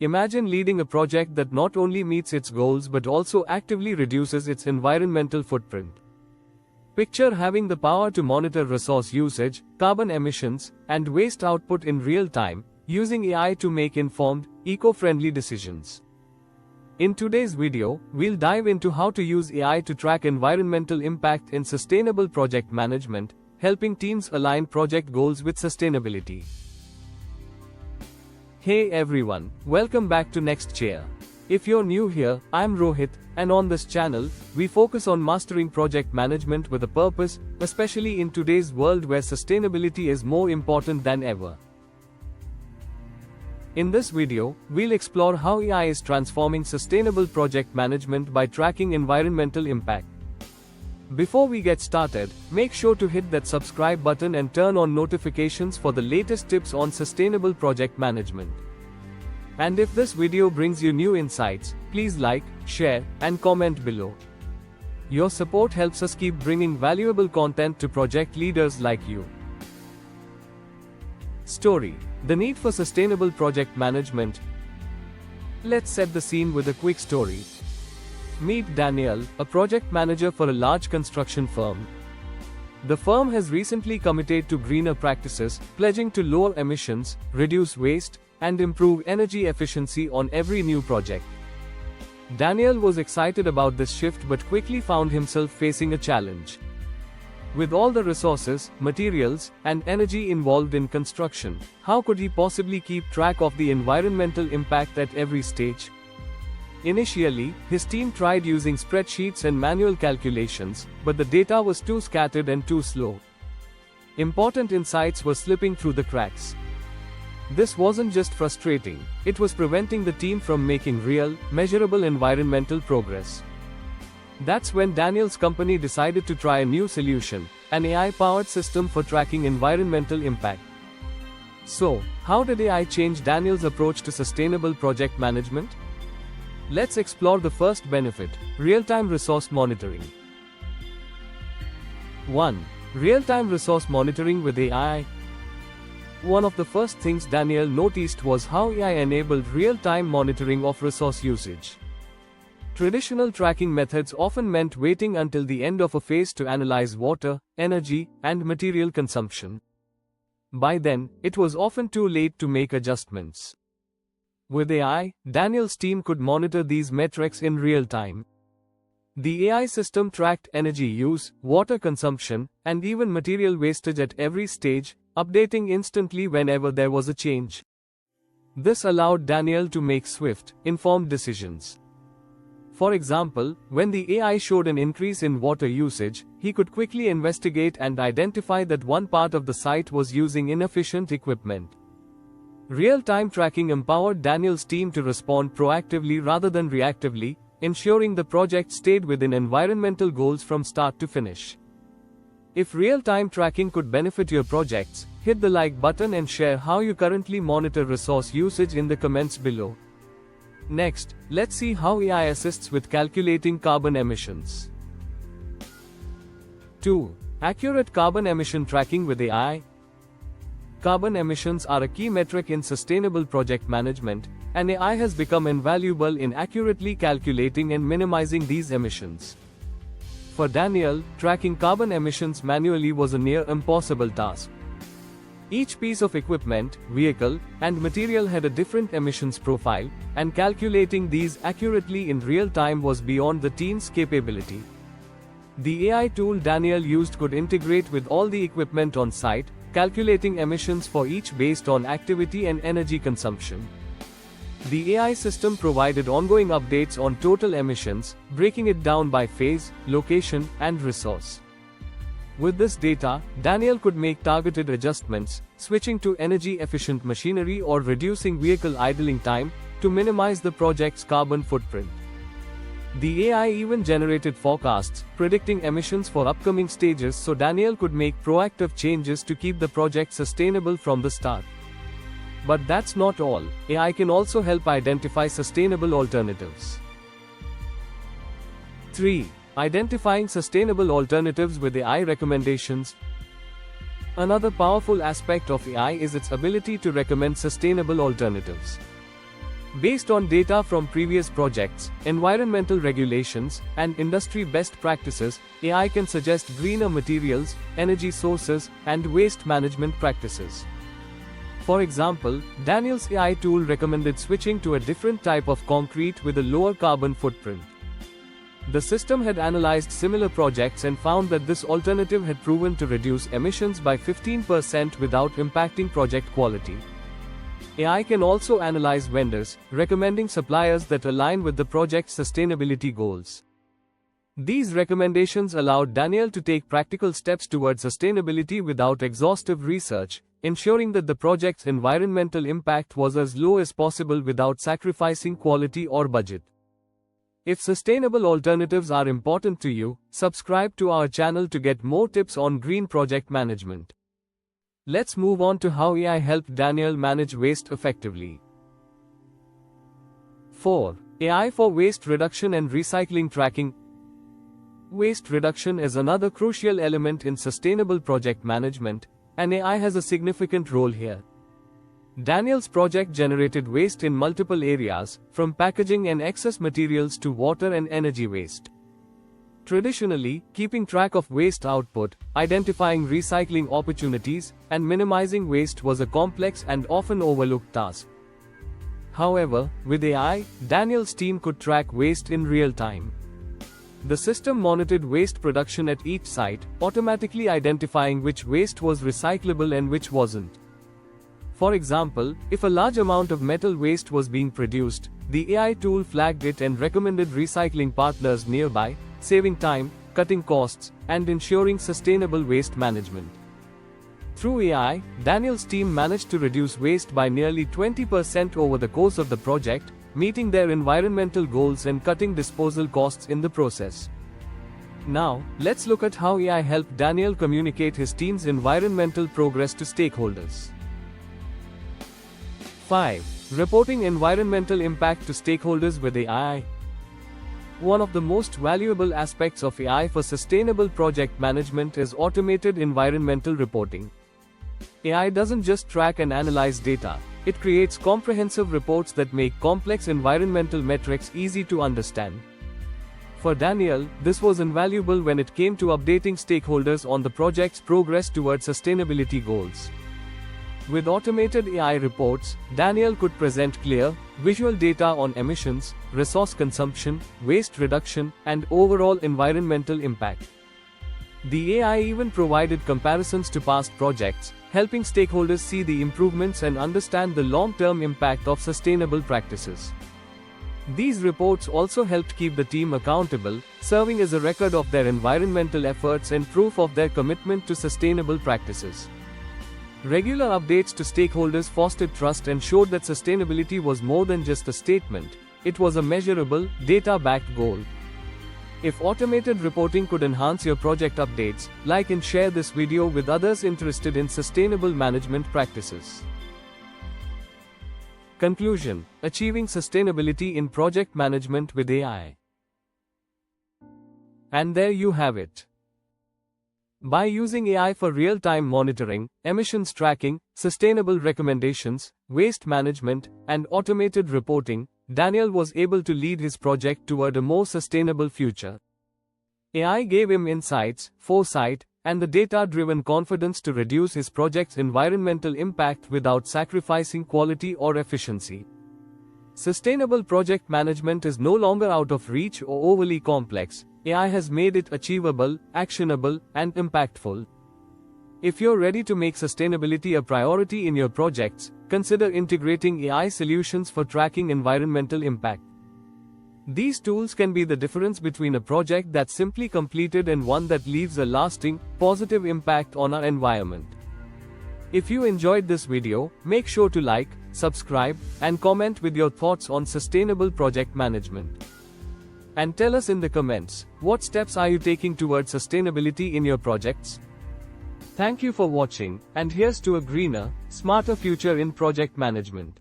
Imagine leading a project that not only meets its goals but also actively reduces its environmental footprint. Picture having the power to monitor resource usage, carbon emissions, and waste output in real time, using AI to make informed, eco-friendly decisions. In today's video, we'll dive into how to use AI to track environmental impact in sustainable project management, helping teams align project goals with sustainability. Hey everyone, welcome back to Next Chair. If you're new here, I'm Rohit, and on this channel, we focus on mastering project management with a purpose, especially in today's world where sustainability is more important than ever. In this video, we'll explore how AI is transforming sustainable project management by tracking environmental impact. Before we get started, make sure to hit that subscribe button and turn on notifications for the latest tips on sustainable project management. And if this video brings you new insights, please like, share, and comment below. Your support helps us keep bringing valuable content to project leaders like you. Story: the need for sustainable project management. Let's set the scene with a quick story. Meet Daniel, a project manager for a large construction firm. The firm has recently committed to greener practices, pledging to lower emissions, reduce waste, and improve energy efficiency on every new project. Daniel was excited about this shift but quickly found himself facing a challenge. With all the resources, materials, and energy involved in construction, how could he possibly keep track of the environmental impact at every stage? Initially, his team tried using spreadsheets and manual calculations, but the data was too scattered and too slow. Important insights were slipping through the cracks. This wasn't just frustrating, it was preventing the team from making real, measurable environmental progress. That's when Daniel's company decided to try a new solution, an AI-powered system for tracking environmental impact. So, how did AI change Daniel's approach to sustainable project management? Let's explore the first benefit: real-time resource monitoring. 1. Real-time resource monitoring with AI. One of the first things Daniel noticed was how AI enabled real-time monitoring of resource usage. Traditional tracking methods often meant waiting until the end of a phase to analyze water, energy, and material consumption. By then, it was often too late to make adjustments. With AI, Daniel's team could monitor these metrics in real time. The AI system tracked energy use, water consumption, and even material wastage at every stage, updating instantly whenever there was a change. This allowed Daniel to make swift, informed decisions. For example, when the AI showed an increase in water usage, he could quickly investigate and identify that one part of the site was using inefficient equipment. Real-time tracking empowered Daniel's team to respond proactively rather than reactively, ensuring the project stayed within environmental goals from start to finish. If real-time tracking could benefit your projects, hit the like button and share how you currently monitor resource usage in the comments below. Next, let's see how AI assists with calculating carbon emissions. 2. Accurate carbon emission tracking with AI. Carbon emissions are a key metric in sustainable project management, and AI has become invaluable in accurately calculating and minimizing these emissions. For Daniel, tracking carbon emissions manually was a near impossible task. Each piece of equipment, vehicle, and material had a different emissions profile, and calculating these accurately in real time was beyond the team's capability. The AI tool Daniel used could integrate with all the equipment on site, calculating emissions for each based on activity and energy consumption. The AI system provided ongoing updates on total emissions, breaking it down by phase, location, and resource. With this data, Daniel could make targeted adjustments, switching to energy-efficient machinery or reducing vehicle idling time, to minimize the project's carbon footprint. The AI even generated forecasts, predicting emissions for upcoming stages so Daniel could make proactive changes to keep the project sustainable from the start. But that's not all. AI can also help identify sustainable alternatives. 3. Identifying sustainable alternatives with AI recommendations. Another powerful aspect of AI is its ability to recommend sustainable alternatives. Based on data from previous projects, environmental regulations, and industry best practices, AI can suggest greener materials, energy sources, and waste management practices. For example, Daniel's AI tool recommended switching to a different type of concrete with a lower carbon footprint. The system had analyzed similar projects and found that this alternative had proven to reduce emissions by 15% without impacting project quality. AI can also analyze vendors, recommending suppliers that align with the project's sustainability goals. These recommendations allowed Daniel to take practical steps towards sustainability without exhaustive research, ensuring that the project's environmental impact was as low as possible without sacrificing quality or budget. If sustainable alternatives are important to you, subscribe to our channel to get more tips on green project management. Let's move on to how AI helped Daniel manage waste effectively. 4. AI for waste reduction and recycling tracking. Waste reduction is another crucial element in sustainable project management, and AI has a significant role here. Daniel's project generated waste in multiple areas, from packaging and excess materials to water and energy waste. Traditionally, keeping track of waste output, identifying recycling opportunities, and minimizing waste was a complex and often overlooked task. However, with AI, Daniel's team could track waste in real time. The system monitored waste production at each site, automatically identifying which waste was recyclable and which wasn't. For example, if a large amount of metal waste was being produced, the AI tool flagged it and recommended recycling partners nearby, saving time, cutting costs, and ensuring sustainable waste management. Through AI, Daniel's team managed to reduce waste by nearly 20% over the course of the project, meeting their environmental goals and cutting disposal costs in the process. Now, let's look at how AI helped Daniel communicate his team's environmental progress to stakeholders. 5. Reporting environmental impact to stakeholders with AI. One of the most valuable aspects of AI for sustainable project management is automated environmental reporting. AI doesn't just track and analyze data, it creates comprehensive reports that make complex environmental metrics easy to understand. For Daniel, this was invaluable when it came to updating stakeholders on the project's progress towards sustainability goals. With automated AI reports, Daniel could present clear, visual data on emissions, resource consumption, waste reduction, and overall environmental impact. The AI even provided comparisons to past projects, helping stakeholders see the improvements and understand the long-term impact of sustainable practices. These reports also helped keep the team accountable, serving as a record of their environmental efforts and proof of their commitment to sustainable practices. Regular updates to stakeholders fostered trust and showed that sustainability was more than just a statement, it was a measurable, data-backed goal. If automated reporting could enhance your project updates, like and share this video with others interested in sustainable management practices. Conclusion: Achieving sustainability in project management with AI. And there you have it. By using AI for real-time monitoring, emissions tracking, sustainable recommendations, waste management, and automated reporting, Daniel was able to lead his project toward a more sustainable future. AI gave him insights, foresight, and the data-driven confidence to reduce his project's environmental impact without sacrificing quality or efficiency. Sustainable project management is no longer out of reach or overly complex. AI has made it achievable, actionable, and impactful. If you're ready to make sustainability a priority in your projects, consider integrating AI solutions for tracking environmental impact. These tools can be the difference between a project that's simply completed and one that leaves a lasting, positive impact on our environment. If you enjoyed this video, make sure to like, subscribe, and comment with your thoughts on sustainable project management. And tell us in the comments, what steps are you taking towards sustainability in your projects? Thank you for watching, and here's to a greener, smarter future in project management.